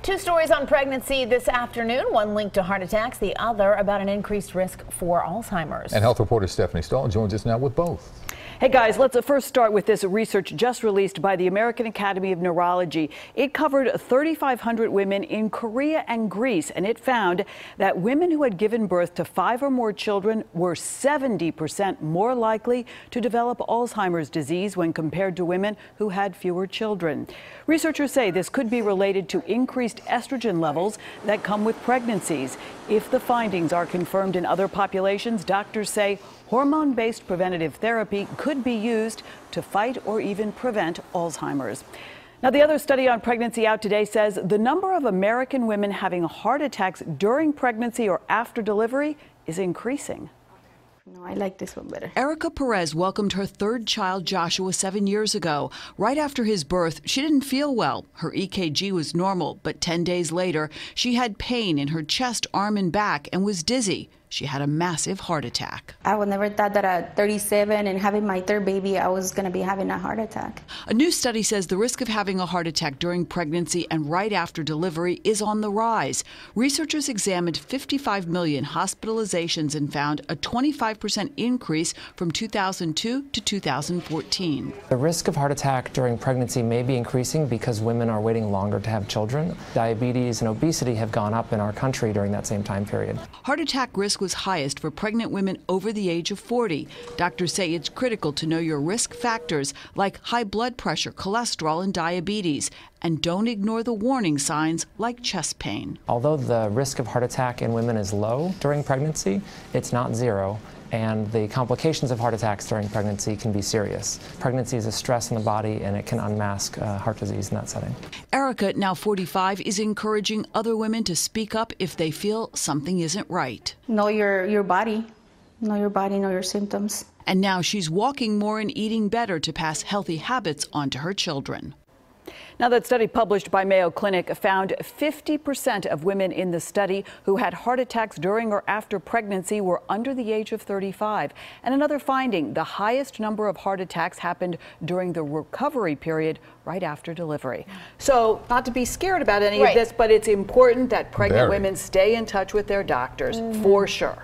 Two stories on pregnancy this afternoon, one linked to heart attacks, the other about an increased risk for Alzheimer's. And health reporter Stephanie Stahl joins us now with both. Hey guys, let's first start with this research just released by the American Academy of Neurology. It covered 3,500 women in Korea and Greece, and it found that women who had given birth to 5 or more children were 70% more likely to develop Alzheimer's disease when compared to women who had fewer children. Researchers say this could be related to increased estrogen levels that come with pregnancies. If the findings are confirmed in other populations, doctors say hormone-based preventative therapy could be used to fight or even prevent Alzheimer's. Now, the other study on pregnancy out today says the number of American women having heart attacks during pregnancy or after delivery is increasing. No, I like this one better. Erica Perez welcomed her third child, Joshua, 7 years ago. Right after his birth, she didn't feel well. Her EKG was normal, but 10 days later, she had pain in her chest, arm, and back and was dizzy. She had a massive heart attack. I would never thought that at 37 and having my third baby, I was going to be having a heart attack. A new study says the risk of having a heart attack during pregnancy and right after delivery is on the rise. Researchers examined 55 million hospitalizations and found a 25% increase from 2002 to 2014. The risk of heart attack during pregnancy may be increasing because women are waiting longer to have children. Diabetes and obesity have gone up in our country during that same time period. Heart attack risk was highest for pregnant women over the age of 40. Doctors say it's critical to know your risk factors like high blood pressure, cholesterol, and diabetes. And don't ignore the warning signs like chest pain. Although the risk of heart attack in women is low during pregnancy, it's not zero. And the complications of heart attacks during pregnancy can be serious. Pregnancy is a stress in the body, and it can unmask heart disease in that setting. Erica, now 45, is encouraging other women to speak up if they feel something isn't right. Know your body. Know your body, know your symptoms. And now she's walking more and eating better to pass healthy habits on to her children. Now, that study published by Mayo Clinic found 50% of women in the study who had heart attacks during or after pregnancy were under the age of 35. And another finding, the highest number of heart attacks happened during the recovery period right after delivery. So, not to be scared about any of this, but it's important that pregnant women stay in touch with their doctors, for sure.